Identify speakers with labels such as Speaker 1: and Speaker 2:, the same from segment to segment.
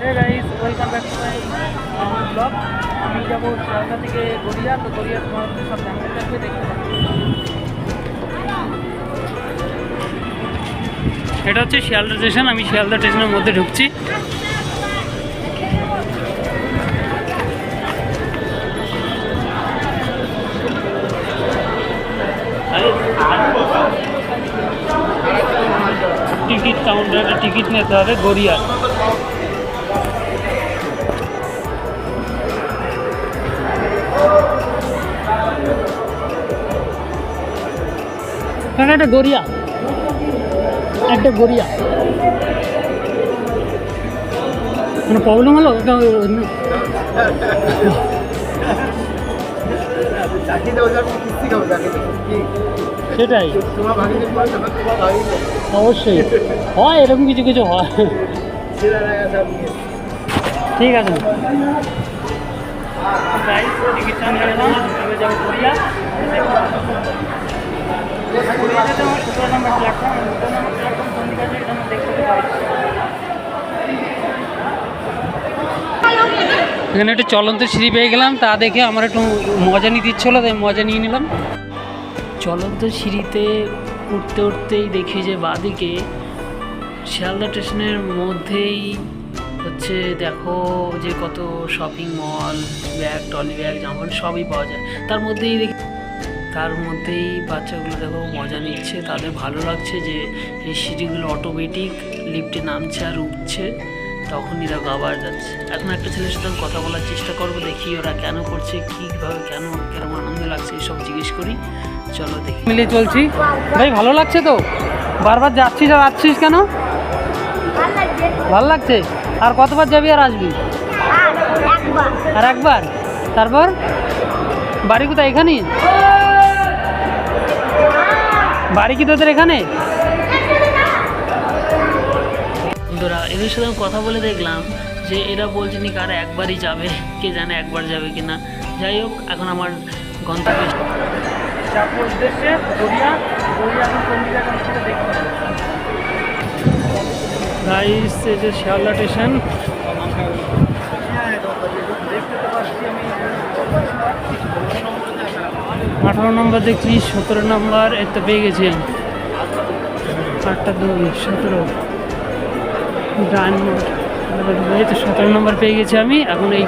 Speaker 1: Hey guys, welcome back to my vlog. আমি যাবো শিয়ালদা থেকে গড়িয়া, তো গড়িয়ার মধ্যে সব জানতে থাকবে, দেখতে পাচ্ছি। এটা হচ্ছে শিয়ালদা স্টেশন। আমি শিয়ালদা স্টেশনের মধ্যে ঢুকছি। টিকিট কাউন্টারে টিকিট নিতে হবে গড়িয়া। একটা গড়িয়া, একটা গড়িয়া। কোনো প্রবলেম হলো? সেটাই, অবশ্যই হয়, এরকম কিছু কিছু হয়। ঠিক আছে, টিকিট কাউন্টারে যাবো গড়িয়া। এখানে একটু চলন্ত সিঁড়ি পেয়ে গেলাম, তা দেখে আমার একটু মজা নিতে ইচ্ছে হলো, তাই মজা নিয়ে নিলাম। চলন্ত সিঁড়িতে উঠতে উঠতেই দেখি যে বাঁদিকে শিয়ালদা স্টেশনের মধ্যেই হচ্ছে দেখো যে কত shopping mall, bag, trolley bag, জামা সবই পাওয়া যায়। তার মধ্যেই বাচ্চাগুলো দেখো মজা নিচ্ছে, তাদের ভালো লাগছে যে এই সিঁড়িগুলো অটোমেটিক লিফটে নামছে আর উঠছে, তখন এরা আবার যাচ্ছে। এখন একটা ছেলের সাথে কথা বলার চেষ্টা করবো, দেখি ওরা কেন করছে, কীভাবে, কেন আনন্দ লাগছে, এসব জিজ্ঞেস করি। চলো দেখি। মিলিয়ে চলছি। ভাই ভালো লাগছে তো? বারবার যাচ্ছিস কেন? ভালো লাগছে। আর কতবার যাবি আর আসবি? আর একবার। তারপর বাড়ি কোথায়? এখানেই বাড়ি কি তোদের এখানে? বন্ধুরা, এদের সাথে কথা বলে দেখলাম যে এরা বলছে নাকি আর একবারই যাবে, কে জানে একবার যাবে কিনা। যাই হোক, এখন আমার গন্তব্যে উদ্দেশ্যে গাইস, এই যে শিয়ালদা স্টেশন। আমি 18 নম্বর দেখছি, 17 নম্বর এর তো পেয়ে গেছি। 8টা 2 17 ডায়মন্ড, এই তো 17 নম্বর পেয়ে গেছি আমি। এখন এই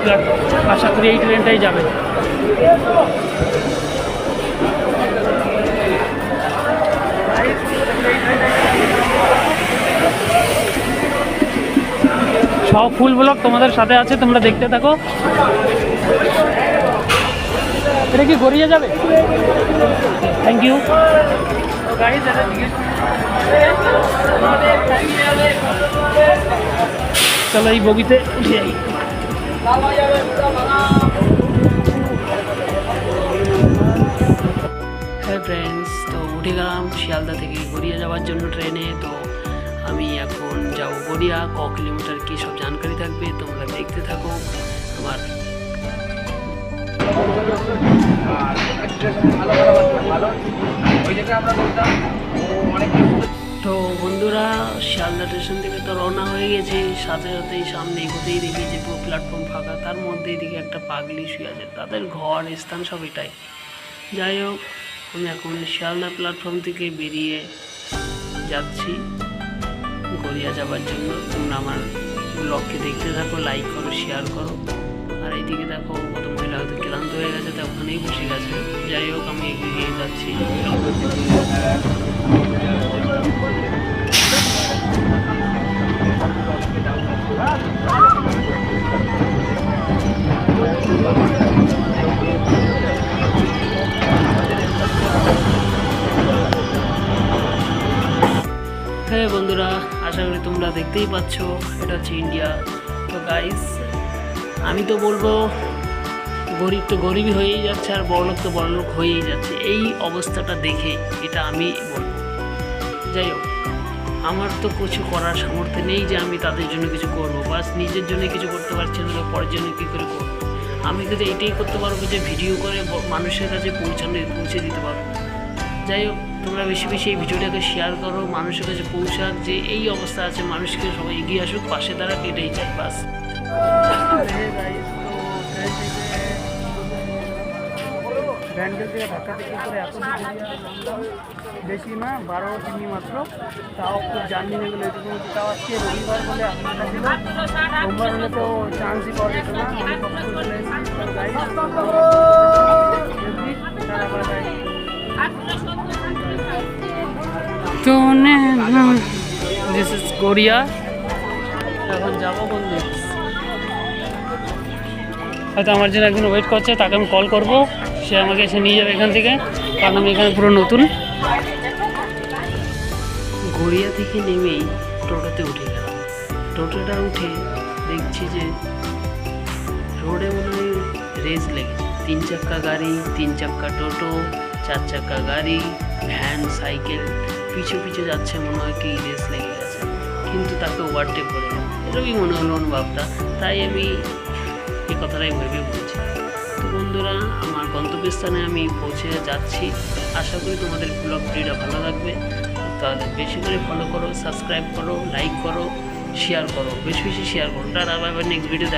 Speaker 1: আশা করি এই ট্রেনটাই যাবে। সব ফুল ব্লগ তোমাদের সাথে আছে, তোমরা দেখতে থাকো। এটা কি গড়িয়ে যাবে? Thank you. চলো এই বগিতে যাই। হ্যাঁ ফ্রেন্ডস, তো উঠে গেলাম শিয়ালদা থেকে গড়িয়া যাওয়ার জন্য ট্রেনে। তো আমি এখন যাবো গড়িয়া, ক কিলোমিটার কী সব জানকারি থাকবে, তোমরা দেখতে থাকো আমার। তো বন্ধুরা, শিয়ালদা স্টেশন থেকে তো রওনা হয়ে গেছে। সাথে সাথেই সামনে এগোতেই দেখি যে পুরো প্ল্যাটফর্ম ফাঁকা, তার মধ্যে এদিকে একটা পাগলি শুয়ে আছে, তাদের ঘর স্থান সব এটাই। যাই হোক, আমি এখন শিয়ালদা প্ল্যাটফর্ম থেকে বেরিয়ে যাচ্ছি গড়িয়া যাবার জন্য। তোমরা আমার ব্লগকে দেখতে থাকো, লাইক করো, শেয়ার করো। আর এইদিকে দেখো কত মহিলা হয়তো ক্লান্ত হয়ে গেছে, তা ওখানেই বসে গেছে। যাই হোক, আমি এগিয়ে যাচ্ছি। হ্যাঁ বন্ধুরা, আশা করি তোমরা দেখতেই পাচ্ছ এটা হচ্ছে ইন্ডিয়া। তো গাইস, আমি তো বলবো গরিব তো গরিবই হয়েই যাচ্ছে, আর বড়লোক তো বড়লোক হয়েই যাচ্ছে। এই অবস্থাটা দেখে এটা আমি বলবো। যাই হোক, আমার তো কিছু করার সামর্থ্য নেই যে আমি তাদের জন্য কিছু করবো। বাস নিজের জন্য কিছু করতে পারছি না, তো পরের জন্য কী করে করবো? আমি কিন্তু এটাই করতে পারবো যে ভিডিও করে মানুষের কাছে পৌঁছে দিতে পারবো। যাই হোক, তোমরা বেশি বেশি এই ভিডিওটাকে শেয়ার করো, মানুষের কাছে পৌঁছাক যে এই অবস্থা আছে, মানুষকে সবাই এগিয়ে আসুক, পাশে দাঁড়াক, এটাই চাই বাস। ব্যান্ডেল থেকে ধাক্কা থেকে করে এত বেশি না 12 কিমি মাত্র, তাও খুব জার্নি হয়ে গেলো এটুকু। তাও আজকে রবিবার বলে আপনারা ছিল, সোমবার হলে তো চান্সই পাওয়া যেত না। অনেক কষ্ট করে তো দিস ইজ কোরিয়া। এখন যাবো বন্ধু, হয়তো আমার জন্য একদিন ওয়েট করছে, তাকে আমি কল করবো, সে আমাকে এসে নিয়ে যাবে এখান থেকে, কারণ আমি এখানে পুরো নতুন। গড়িয়া থেকে নেমেই টোটোতে উঠে গেলাম। টোটোটা উঠে দেখছি যে রোডে মনে হয় রেস লেগেছে, 3 চাক্কা গাড়ি, 3 চাক্কা টোটো, 4 চাক্কা গাড়ি, ভ্যান, সাইকেল পিছু পিছু যাচ্ছে, মনে হয় কি রেস লেগে গেছে, কিন্তু তাকে ওভারটেক করে না, এরকমই মনে হলো অনুভবটা। তাই আমি এই কথাটাই ভেবে বলছি। তো বন্ধুরা, আমার গন্তব্যস্থানে আমি পৌঁছে যাচ্ছি। আশা করি তোমাদের ব্লগ ভিডিওটা ভালো লাগবে। তাহলে বেশি করে ফলো করো, সাবস্ক্রাইব করো, লাইক করো, শেয়ার করো, বেশি বেশি শেয়ার করো। Tata, bye bye, next video.